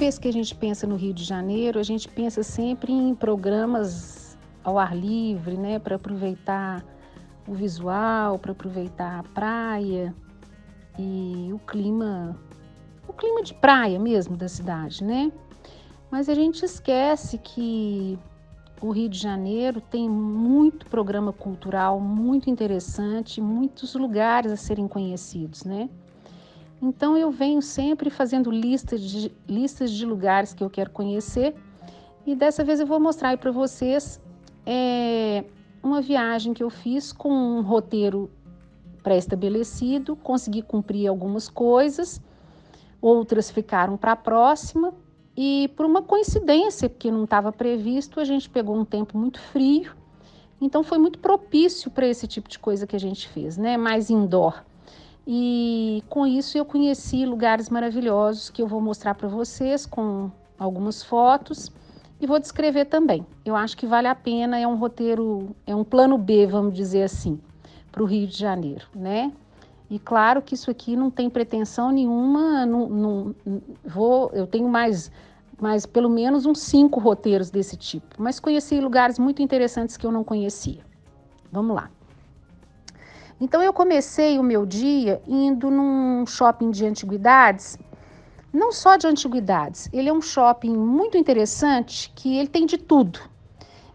vez que a gente pensa no Rio de Janeiro, a gente pensa sempre em programas ao ar livre, né, para aproveitar o visual, para aproveitar a praia e o clima de praia mesmo da cidade, né? Mas a gente esquece que o Rio de Janeiro tem muito programa cultural muito interessante, muitos lugares a serem conhecidos, né? Então eu venho sempre fazendo listas de lugares que eu quero conhecer e dessa vez eu vou mostrar aí para vocês uma viagem que eu fiz com um roteiro pré-estabelecido, consegui cumprir algumas coisas, outras ficaram para a próxima e por uma coincidência, porque não estava previsto, a gente pegou um tempo muito frio, então foi muito propício para esse tipo de coisa que a gente fez, né? Mais indoor. E com isso eu conheci lugares maravilhosos que eu vou mostrar para vocês com algumas fotos e vou descrever também. Eu acho que vale a pena, é um roteiro, é um plano B, vamos dizer assim, para o Rio de Janeiro, né? E claro que isso aqui não tem pretensão nenhuma, eu tenho mais pelo menos uns 5 roteiros desse tipo, mas conheci lugares muito interessantes que eu não conhecia. Vamos lá. Então eu comecei o meu dia indo num shopping de antiguidades, não só de antiguidades, ele é um shopping muito interessante que ele tem de tudo.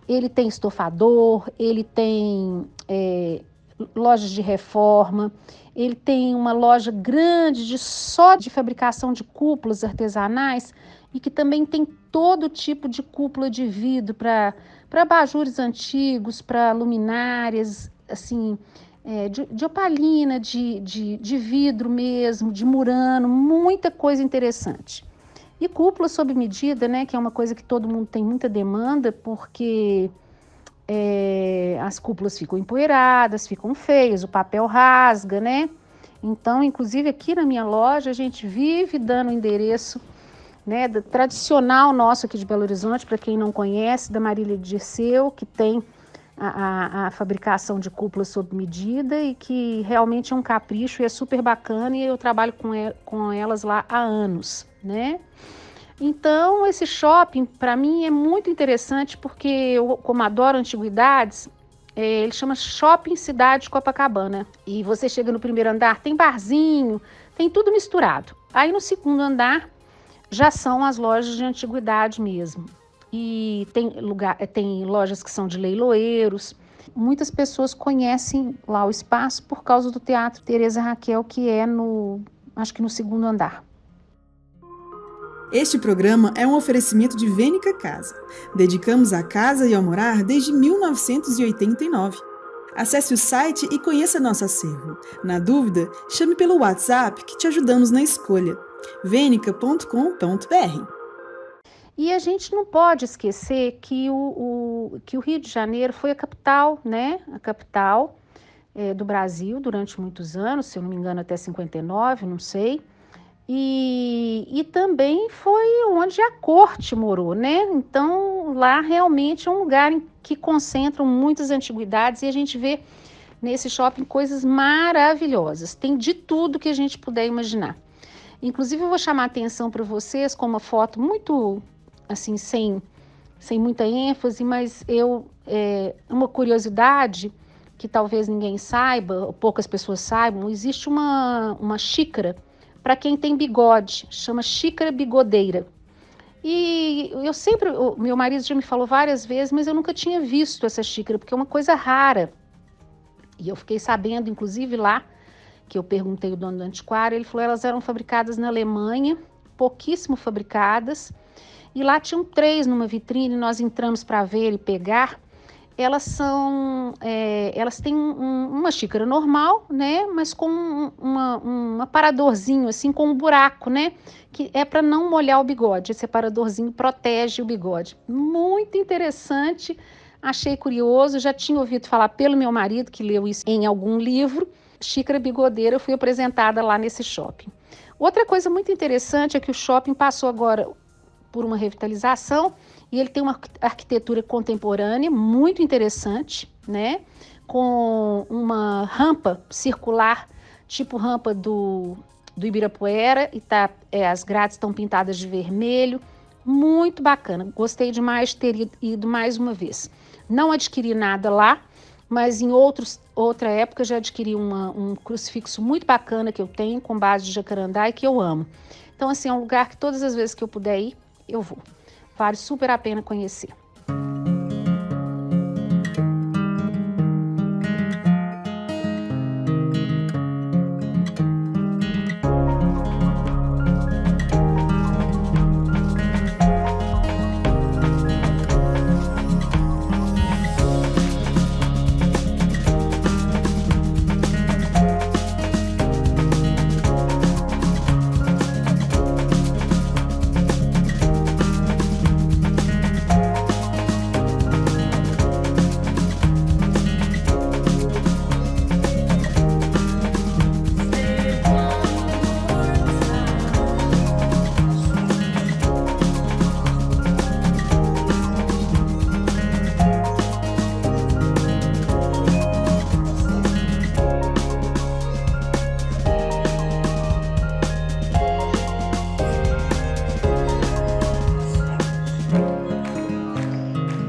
Ele tem estofador, ele tem lojas de reforma, ele tem uma loja grande só de fabricação de cúpulas artesanais e que também tem todo tipo de cúpula de vidro para abajures antigos, para luminárias, assim, de opalina, de vidro mesmo, de murano, muita coisa interessante. E cúpula sob medida, né, que é uma coisa que todo mundo tem muita demanda, porque as cúpulas ficam empoeiradas, ficam feias, o papel rasga, né? Então, inclusive aqui na minha loja, a gente vive dando o endereço, né, tradicional nosso aqui de Belo Horizonte, para quem não conhece, da Marília de Dirceu, que tem a fabricação de cúpulas sob medida e que realmente é um capricho e é super bacana e eu trabalho com elas lá há anos, né? Então, esse shopping, para mim, é muito interessante porque eu, como adoro antiguidades, ele chama Shopping Cidade Copacabana. E você chega no primeiro andar, tem barzinho, tem tudo misturado. Aí no segundo andar já são as lojas de antiguidade mesmo. E tem lojas que são de leiloeiros. Muitas pessoas conhecem lá o espaço por causa do Teatro Teresa Raquel, que é acho que no segundo andar. Este programa é um oferecimento de Vênica Casa. Dedicamos à casa e ao morar desde 1989. Acesse o site e conheça nosso acervo. Na dúvida, chame pelo WhatsApp que te ajudamos na escolha. venica.com.br. E a gente não pode esquecer que o Rio de Janeiro foi a capital, né? A capital do Brasil durante muitos anos, se eu não me engano até 59, não sei. E também foi onde a corte morou, né? Então lá realmente é um lugar em que concentram muitas antiguidades e a gente vê nesse shopping coisas maravilhosas. Tem de tudo que a gente puder imaginar. Inclusive eu vou chamar a atenção para vocês com uma foto muito assim, sem muita ênfase, mas uma curiosidade que talvez ninguém saiba, ou poucas pessoas saibam, existe uma xícara para quem tem bigode, chama xícara bigodeira. E meu marido já me falou várias vezes, mas eu nunca tinha visto essa xícara, porque é uma coisa rara. E eu fiquei sabendo, inclusive lá, que eu perguntei ao dono do antiquário, ele falou que elas eram fabricadas na Alemanha, pouquíssimo fabricadas, e lá tinham 3 numa vitrine, nós entramos para ver e pegar. Elas têm uma xícara normal, né, mas com um aparadorzinho, assim, com um buraco, né, que é para não molhar o bigode. Esse aparadorzinho protege o bigode. Muito interessante, achei curioso, já tinha ouvido falar pelo meu marido, que leu isso em algum livro. Xícara bigodeira, eu fui apresentada lá nesse shopping. Outra coisa muito interessante é que o shopping passou agora por uma revitalização e ele tem uma arquitetura contemporânea muito interessante, né? Com uma rampa circular, tipo rampa do do Ibirapuera e as grades estão pintadas de vermelho. Muito bacana, gostei demais de ter ido mais uma vez. Não adquiri nada lá, mas em outra época já adquiri um crucifixo muito bacana que eu tenho, com base de jacarandá e que eu amo. Então, assim, é um lugar que todas as vezes que eu puder ir, eu vou. Vale super a pena conhecer.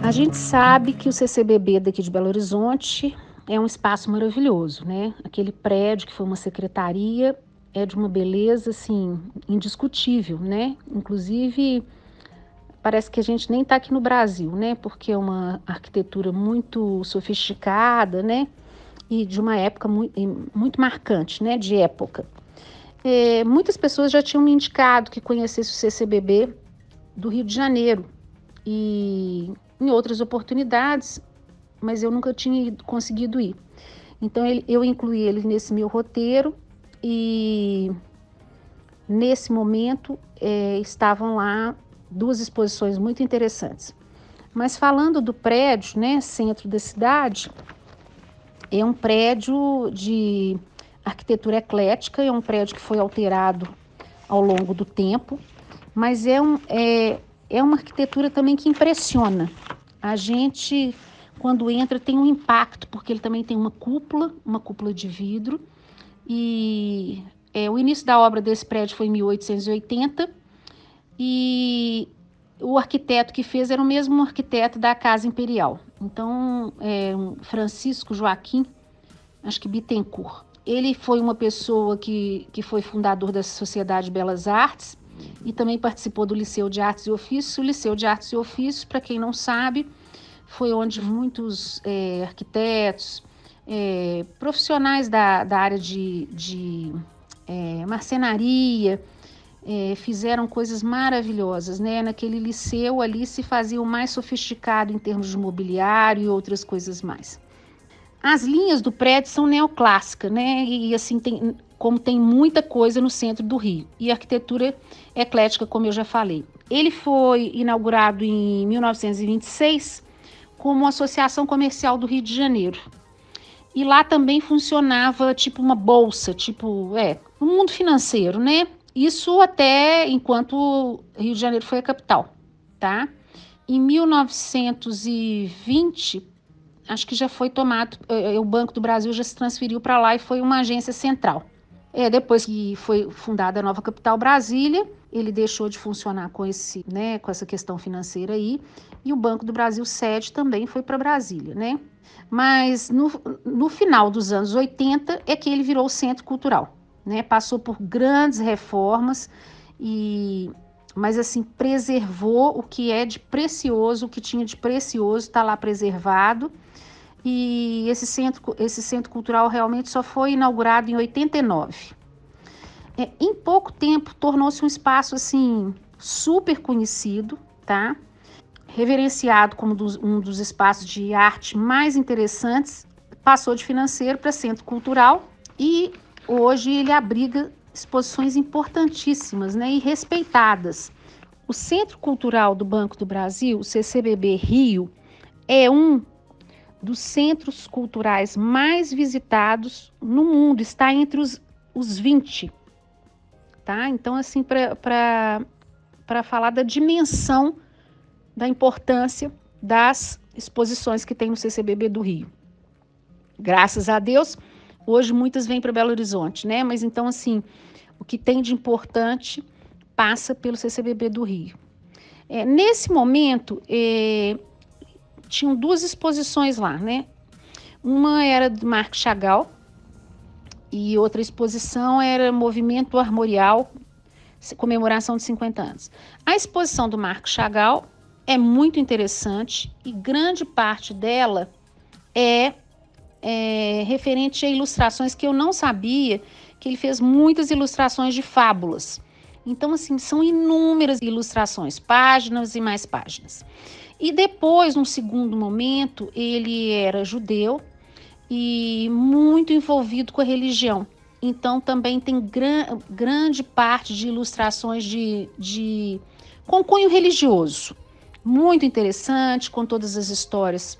A gente sabe que o CCBB daqui de Belo Horizonte é um espaço maravilhoso, né? Aquele prédio que foi uma secretaria é de uma beleza, assim, indiscutível, né? Inclusive, parece que a gente nem está aqui no Brasil, né? Porque é uma arquitetura muito sofisticada, né? E de uma época muito marcante, né? De época. Muitas pessoas já tinham me indicado que conhecesse o CCBB do Rio de Janeiro e em outras oportunidades, mas eu nunca tinha conseguido ir. Então eu incluí ele nesse meu roteiro e nesse momento estavam lá 2 exposições muito interessantes. Mas falando do prédio, né, centro da cidade, é um prédio de arquitetura eclética, é um prédio que foi alterado ao longo do tempo, mas é uma arquitetura também que impressiona. A gente, quando entra, tem um impacto, porque ele também tem uma cúpula de vidro, e o início da obra desse prédio foi em 1880, e o arquiteto que fez era o mesmo arquiteto da Casa Imperial. Então, Francisco Joaquim, acho que Bittencourt. Ele foi uma pessoa que foi fundador da Sociedade de Belas Artes, e também participou do Liceu de Artes e Ofícios. O Liceu de Artes e Ofícios, para quem não sabe, foi onde muitos arquitetos, profissionais da área de marcenaria, fizeram coisas maravilhosas, né? Naquele liceu ali se fazia o mais sofisticado em termos de mobiliário e outras coisas mais. As linhas do prédio são neoclássicas, né? E assim, como tem muita coisa no centro do Rio. E arquitetura eclética, como eu já falei. Ele foi inaugurado em 1926 como Associação Comercial do Rio de Janeiro. E lá também funcionava tipo uma bolsa, no mundo financeiro, né? Isso até enquanto Rio de Janeiro foi a capital, tá? Em 1920, acho que já foi tomado, o Banco do Brasil já se transferiu para lá e foi uma agência central. Depois que foi fundada a nova capital, Brasília, ele deixou de funcionar com essa questão financeira aí, e o Banco do Brasil sede também foi para Brasília, né? Mas no final dos anos 80 é que ele virou centro cultural, né? Passou por grandes reformas, mas assim, preservou o que é de precioso, o que tinha de precioso está lá preservado. E esse centro cultural realmente só foi inaugurado em 89. Em pouco tempo, tornou-se um espaço assim, super conhecido, tá? Reverenciado como um dos espaços de arte mais interessantes, passou de financeiro para centro cultural e hoje ele abriga exposições importantíssimas, né, e respeitadas. O Centro Cultural do Banco do Brasil, o CCBB Rio, é um dos centros culturais mais visitados no mundo, está entre os 20, tá? Então, assim, para falar da dimensão, da importância das exposições que tem no CCBB do Rio. Graças a Deus, hoje muitas vêm para Belo Horizonte, né? Mas então, assim, o que tem de importante passa pelo CCBB do Rio. Nesse momento, tinham duas exposições lá, né? Uma era do Marc Chagall e outra exposição era Movimento Armorial, comemoração de 50 anos. A exposição do Marc Chagall é muito interessante e grande parte dela é referente a ilustrações que eu não sabia, que ele fez muitas ilustrações de fábulas. Então, assim, são inúmeras ilustrações, páginas e mais páginas. E depois, num segundo momento, ele era judeu e muito envolvido com a religião. Então, também tem grande parte de ilustrações com cunho religioso. Muito interessante, com todas as histórias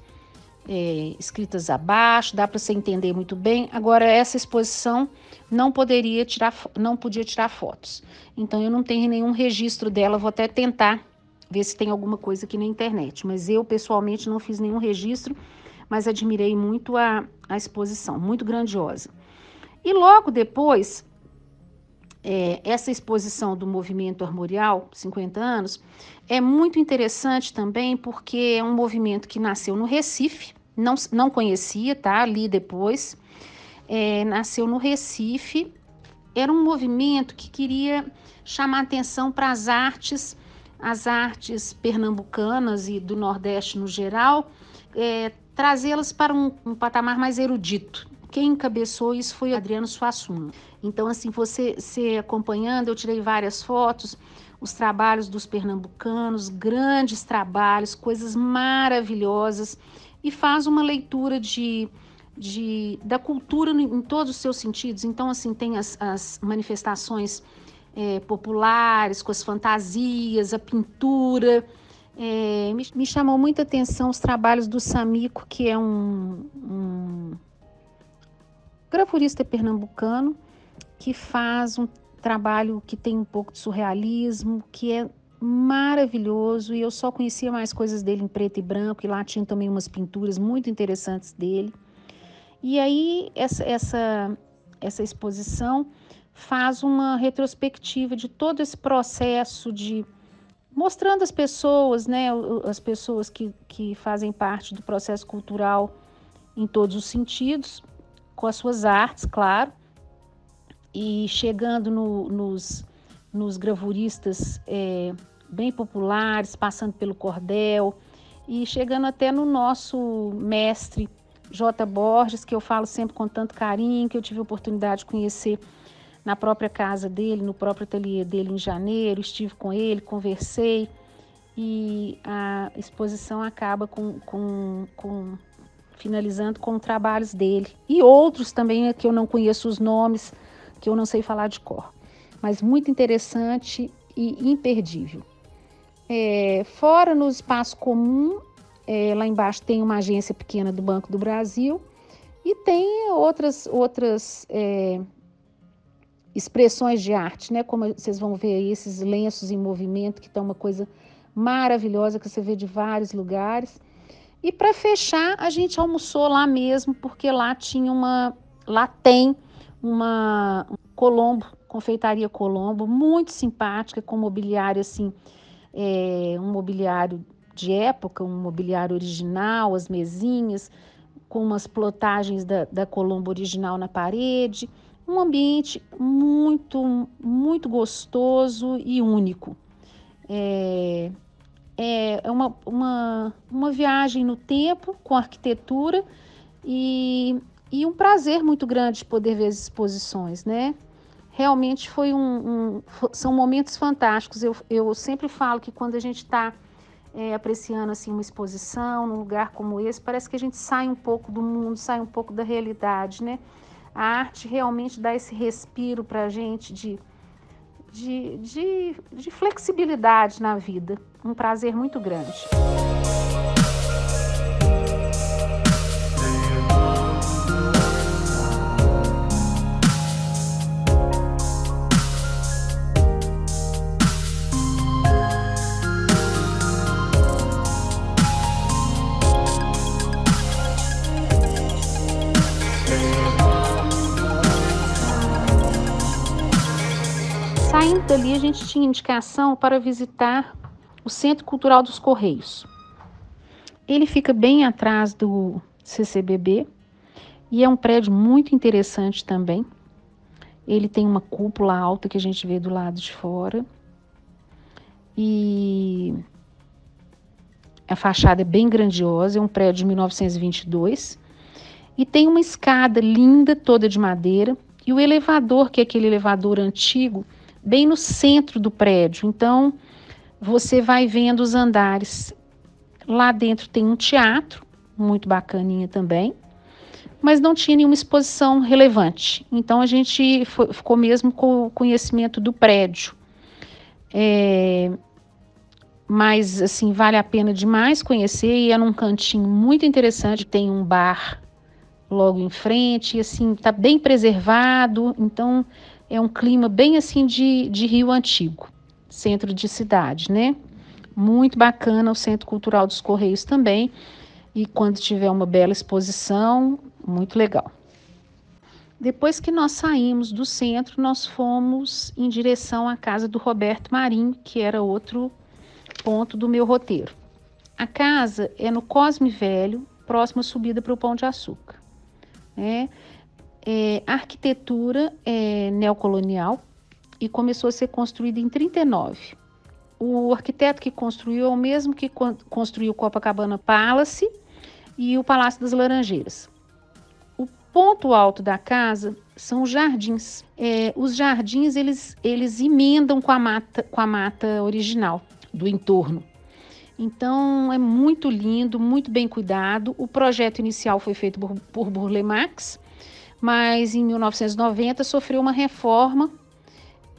escritas abaixo, dá para você entender muito bem. Agora, essa exposição não podia tirar fotos. Então, eu não tenho nenhum registro dela, vou até tentar ver se tem alguma coisa aqui na internet. Mas eu, pessoalmente, não fiz nenhum registro, mas admirei muito a exposição, muito grandiosa. E logo depois, essa exposição do Movimento Armorial, 50 anos, é muito interessante também porque é um movimento que nasceu no Recife, não conhecia, tá? Li depois. Nasceu no Recife, era um movimento que queria chamar atenção para as artes pernambucanas e do Nordeste no geral, trazê-las para um patamar mais erudito. Quem encabeçou isso foi Adriano Suassuna. Então, assim, você acompanhando, eu tirei várias fotos, os trabalhos dos pernambucanos, grandes trabalhos, coisas maravilhosas, e faz uma leitura da cultura em todos os seus sentidos. Então, assim, tem as manifestações populares, com as fantasias, a pintura. Me chamou muita atenção os trabalhos do Samico, que é um gravurista pernambucano, que faz um trabalho que tem um pouco de surrealismo, que é maravilhoso, e eu só conhecia mais coisas dele em preto e branco, e lá tinha também umas pinturas muito interessantes dele. E aí essa exposição faz uma retrospectiva de todo esse processo mostrando as pessoas, né, as pessoas que fazem parte do processo cultural em todos os sentidos, com as suas artes, claro, e chegando nos gravuristas bem populares, passando pelo cordel, e chegando até no nosso mestre J. Borges, que eu falo sempre com tanto carinho, que eu tive a oportunidade de conhecer na própria casa dele, no próprio ateliê dele em janeiro, estive com ele, conversei, e a exposição acaba finalizando com trabalhos dele. E outros também que eu não conheço os nomes, que eu não sei falar de cor. Mas muito interessante e imperdível. Fora no espaço comum, lá embaixo tem uma agência pequena do Banco do Brasil e tem outras expressões de arte, né? Como vocês vão ver aí, esses lenços em movimento, que estão uma coisa maravilhosa, que você vê de vários lugares. E para fechar, a gente almoçou lá mesmo, porque lá tem uma Colombo, confeitaria Colombo, muito simpática, com mobiliário assim, um mobiliário de época, um mobiliário original, as mesinhas, com umas plotagens da Colombo original na parede, um ambiente muito, muito gostoso e único. É uma viagem no tempo, com arquitetura, e um prazer muito grande de poder ver as exposições, né? Realmente são momentos fantásticos. Eu sempre falo que quando a gente está apreciando assim, uma exposição num lugar como esse, parece que a gente sai um pouco do mundo, sai um pouco da realidade, né? A arte realmente dá esse respiro para a gente de flexibilidade na vida. Um prazer muito grande. Saindo dali, a gente tinha indicação para visitar o Centro Cultural dos Correios. Ele fica bem atrás do CCBB e é um prédio muito interessante também. Ele tem uma cúpula alta que a gente vê do lado de fora. E a fachada é bem grandiosa, é um prédio de 1922. E tem uma escada linda, toda de madeira. E o elevador, que é aquele elevador antigo, bem no centro do prédio. Então, você vai vendo os andares. Lá dentro tem um teatro, muito bacaninha também, mas não tinha nenhuma exposição relevante. Então, a gente ficou mesmo com o conhecimento do prédio. Mas, assim, vale a pena demais conhecer, e é num cantinho muito interessante, tem um bar logo em frente, e assim, tá bem preservado, então é um clima bem assim de Rio Antigo, centro de cidade, né? Muito bacana o Centro Cultural dos Correios também, e quando tiver uma bela exposição, muito legal. Depois que nós saímos do centro, nós fomos em direção à casa do Roberto Marinho, que era outro ponto do meu roteiro. A casa é no Cosme Velho, próxima subida para o Pão de Açúcar. A arquitetura é neocolonial e começou a ser construída em 1939. O arquiteto que construiu é o mesmo que construiu o Copacabana Palace e o Palácio das Laranjeiras. O ponto alto da casa são os jardins. Os jardins eles emendam com a mata original do entorno. Então, é muito lindo, muito bem cuidado. O projeto inicial foi feito por Burle Marx, mas em 1990 sofreu uma reforma,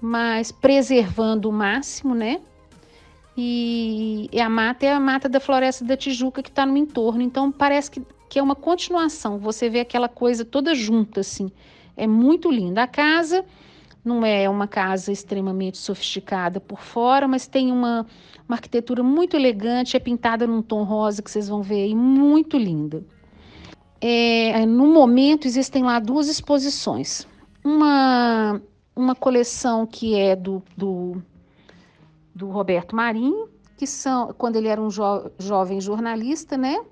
mas preservando o máximo, né? E a mata é a mata da Floresta da Tijuca que está no entorno. Então, parece que é uma continuação. Você vê aquela coisa toda junta, assim. É muito linda. A casa não é uma casa extremamente sofisticada por fora, mas tem uma arquitetura muito elegante, é pintada num tom rosa que vocês vão ver aí, muito linda. No momento, existem lá 2 exposições. Uma coleção que é do Roberto Marinho, que são quando ele era um jovem jornalista, né?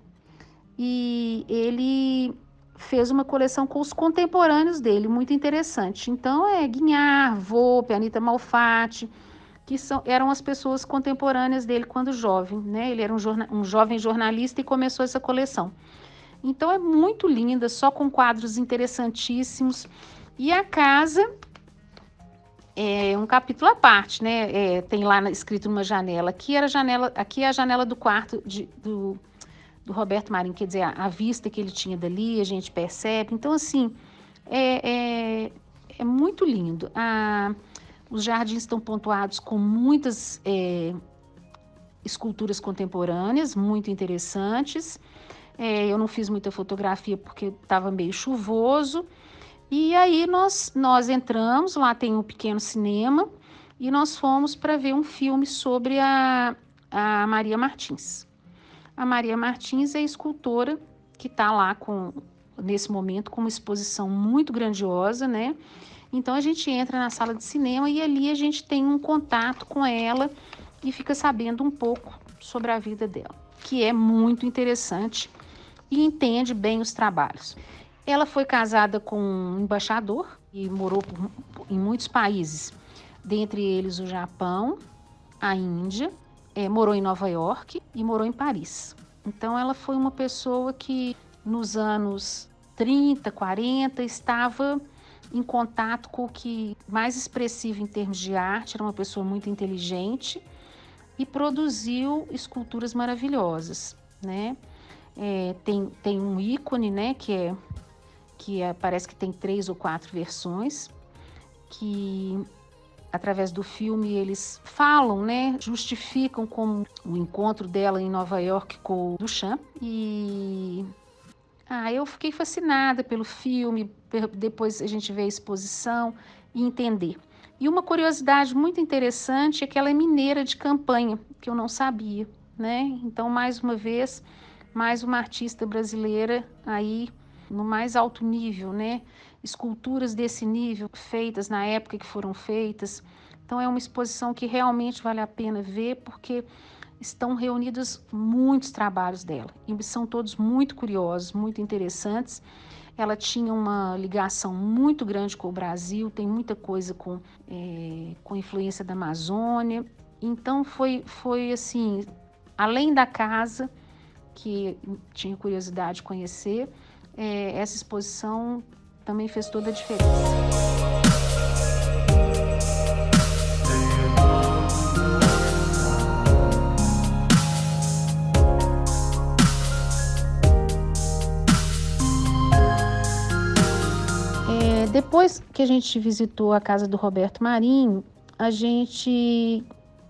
E ele fez uma coleção com os contemporâneos dele, muito interessante. Então, Guignard, Volpe, Anita Malfatti, que eram as pessoas contemporâneas dele quando jovem, né? Ele era um jovem jornalista e começou essa coleção. Então, é muito linda, só com quadros interessantíssimos. E a casa é um capítulo à parte, né? Tem lá escrito numa janela. Aqui é a janela do quarto do Roberto Marinho, quer dizer, a vista que ele tinha dali, a gente percebe. Então, assim, é muito lindo. Os jardins estão pontuados com muitas esculturas contemporâneas, muito interessantes. Eu não fiz muita fotografia porque estava meio chuvoso. E aí nós entramos, lá tem um pequeno cinema, e nós fomos para ver um filme sobre a Maria Martins. A Maria Martins é a escultora que está lá nesse momento com uma exposição muito grandiosa, né? Então a gente entra na sala de cinema e ali a gente tem um contato com ela e fica sabendo um pouco sobre a vida dela, que é muito interessante e entende bem os trabalhos. Ela foi casada com um embaixador e morou em muitos países, dentre eles o Japão, a Índia, morou em Nova York e morou em Paris. Então, ela foi uma pessoa que, nos anos 30, 40, estava em contato com o que mais expressivo em termos de arte, era uma pessoa muito inteligente e produziu esculturas maravilhosas, né? Tem um ícone, né, que parece que tem 3 ou 4 versões, que através do filme eles falam, né, justificam como o encontro dela em Nova York com o Duchamp. E eu fiquei fascinada pelo filme, depois a gente vê a exposição e entender. E uma curiosidade muito interessante é que ela é mineira de Campanha, que eu não sabia, né? Então, mais uma vez, mais uma artista brasileira aí no mais alto nível, né? Esculturas desse nível feitas na época que foram feitas, Então é uma exposição que realmente vale a pena ver, porque estão reunidos muitos trabalhos dela e são todos muito curiosos, muito interessantes. Ela tinha uma ligação muito grande com o Brasil, tem muita coisa com influência da Amazônia. Então foi assim, além da casa, que tinha curiosidade de conhecer, essa exposição também fez toda a diferença. Depois que a gente visitou a casa do Roberto Marinho, a gente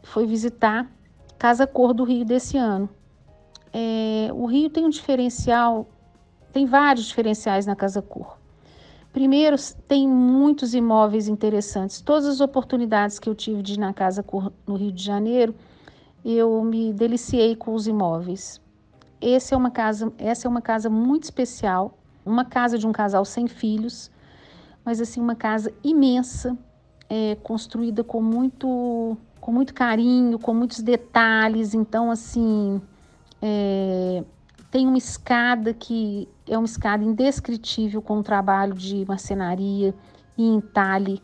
foi visitar Casa Cor do Rio desse ano. O Rio tem um diferencial, tem vários diferenciais na Casa Cor. Primeiro, tem muitos imóveis interessantes. Todas as oportunidades que eu tive de ir na Casa Cor no Rio de Janeiro, eu me deliciei com os imóveis. Essa é uma casa muito especial, uma casa de um casal sem filhos, mas assim, uma casa imensa, construída com muito carinho, com muitos detalhes. Então, assim, tem uma escada que é uma escada indescritível, com um trabalho de marcenaria e entalhe,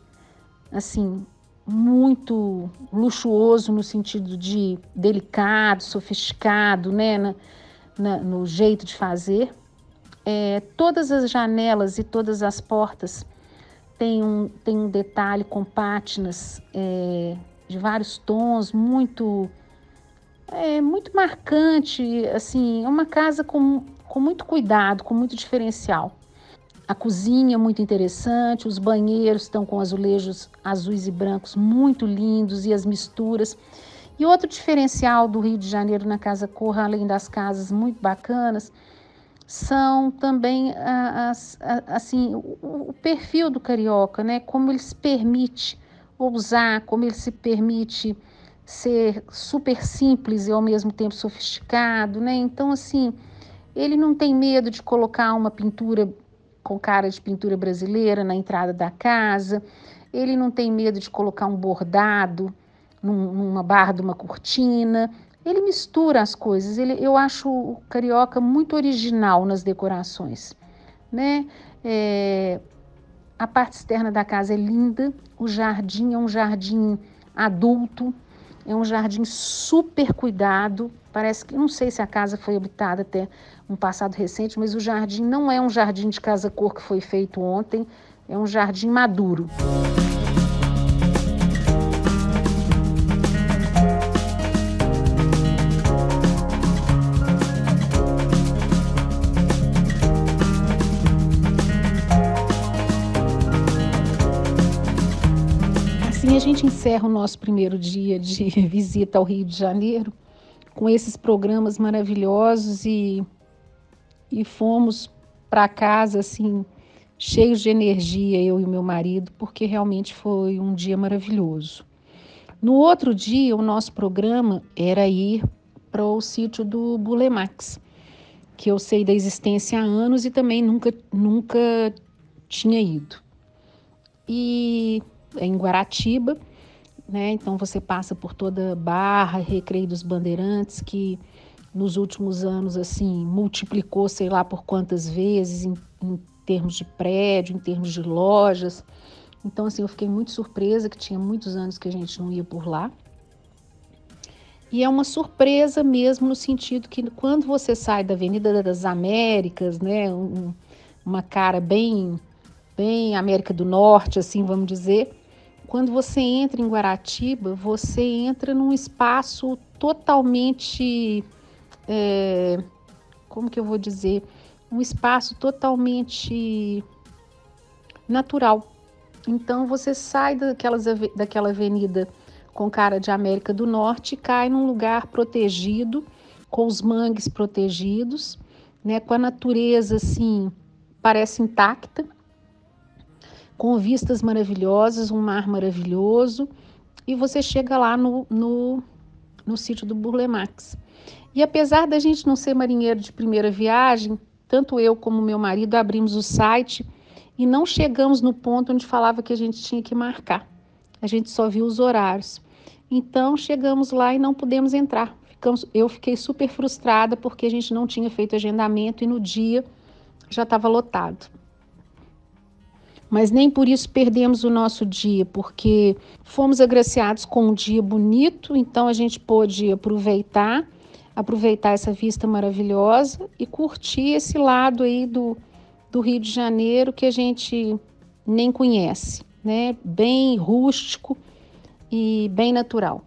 assim, muito luxuoso no sentido de delicado, sofisticado, né, no jeito de fazer. Todas as janelas e todas as portas tem um detalhe com pátinas de vários tons, muito marcante. Assim, é uma casa com muito cuidado, com muito diferencial. A cozinha é muito interessante, os banheiros estão com azulejos azuis e brancos muito lindos, e as misturas. E outro diferencial do Rio de Janeiro na Casa Cor, além das casas muito bacanas, são também assim, o perfil do carioca, né? Como ele se permite ousar, como ele se permite ser super simples e ao mesmo tempo sofisticado, né? Então, assim, ele não tem medo de colocar uma pintura com cara de pintura brasileira na entrada da casa, ele não tem medo de colocar um bordado numa barra de uma cortina. Ele mistura as coisas. Eu acho o carioca muito original nas decorações, né? A parte externa da casa é linda, o jardim é um jardim adulto, é um jardim super cuidado. Parece que, não sei se a casa foi habitada até um passado recente, mas o jardim não é um jardim de Casa Cor que foi feito ontem, é um jardim maduro. Assim a gente encerra o nosso primeiro dia de visita ao Rio de Janeiro com esses programas maravilhosos e fomos para casa assim cheios de energia, eu e meu marido, porque realmente foi um dia maravilhoso. No outro dia, o nosso programa era ir para o sítio do Burle Marx, que eu sei da existência há anos e também nunca tinha ido. E é em Guaratiba, né? Então você passa por toda Barra, Recreio dos Bandeirantes, que nos últimos anos assim multiplicou sei lá por quantas vezes em termos de prédio, em termos de lojas. Então assim, eu fiquei muito surpresa, que tinha muitos anos que a gente não ia por lá. E é uma surpresa mesmo no sentido que quando você sai da Avenida das Américas, né, uma cara bem América do Norte, assim, vamos dizer, quando você entra em Guaratiba, você entra num espaço totalmente, como que eu vou dizer, um espaço totalmente natural. Então você sai daquela avenida com cara de América do Norte e cai num lugar protegido, com os mangues protegidos, né, com a natureza assim, parece intacta, com vistas maravilhosas, um mar maravilhoso, e você chega lá no sítio do Burle Marx. E apesar da gente não ser marinheiro de primeira viagem, tanto eu como meu marido abrimos o site e não chegamos no ponto onde falava que a gente tinha que marcar. a gente só viu os horários. Então, chegamos lá e não pudemos entrar. Eu fiquei super frustrada porque a gente não tinha feito agendamento e no dia já estava lotado. Mas nem por isso perdemos o nosso dia, porque fomos agraciados com um dia bonito, então a gente pôde aproveitar essa vista maravilhosa e curtir esse lado aí do Rio de Janeiro que a gente nem conhece, né? Bem rústico e bem natural.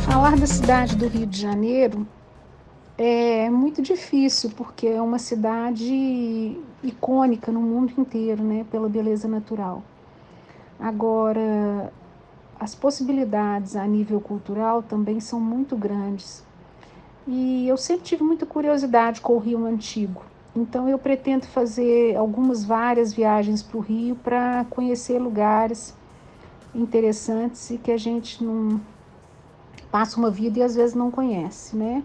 Falar da cidade do Rio de Janeiro é muito difícil, porque é uma cidade icônica no mundo inteiro, né, pela beleza natural. Agora, as possibilidades a nível cultural também são muito grandes. E eu sempre tive muita curiosidade com o Rio Antigo. Então, eu pretendo fazer várias viagens para o Rio para conhecer lugares interessantes e que a gente não passa uma vida e às vezes não conhece, né?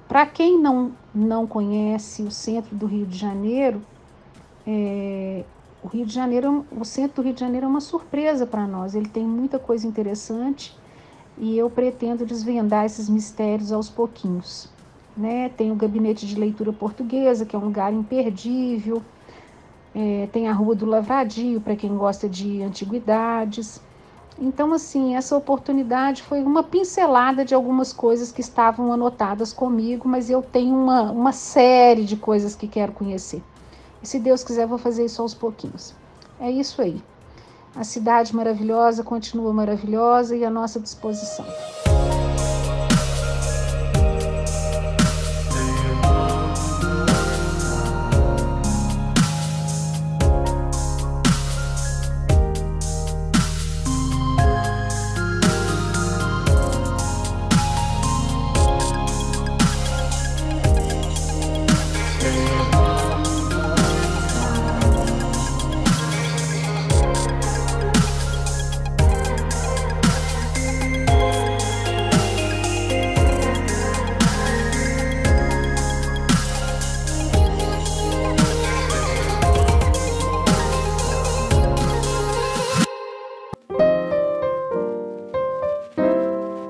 Para quem não conhece o centro do Rio de Janeiro, o centro do Rio de Janeiro é uma surpresa para nós. Ele tem muita coisa interessante e eu pretendo desvendar esses mistérios aos pouquinhos, né? Tem o Gabinete de Leitura Portuguesa, que é um lugar imperdível. Tem a Rua do Lavradio, para quem gosta de antiguidades. Então, assim, essa oportunidade foi uma pincelada de algumas coisas que estavam anotadas comigo, mas eu tenho uma série de coisas que quero conhecer. E se Deus quiser, vou fazer isso aos pouquinhos. É isso aí. A cidade maravilhosa continua maravilhosa e à nossa disposição.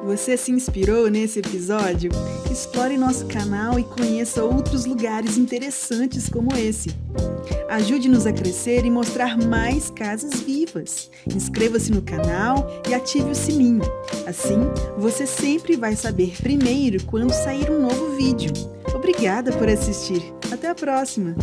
Você se inspirou nesse episódio? Explore nosso canal e conheça outros lugares interessantes como esse. Ajude-nos a crescer e mostrar mais casas vivas. Inscreva-se no canal e ative o sininho. Assim, você sempre vai saber primeiro quando sair um novo vídeo. Obrigada por assistir. Até a próxima!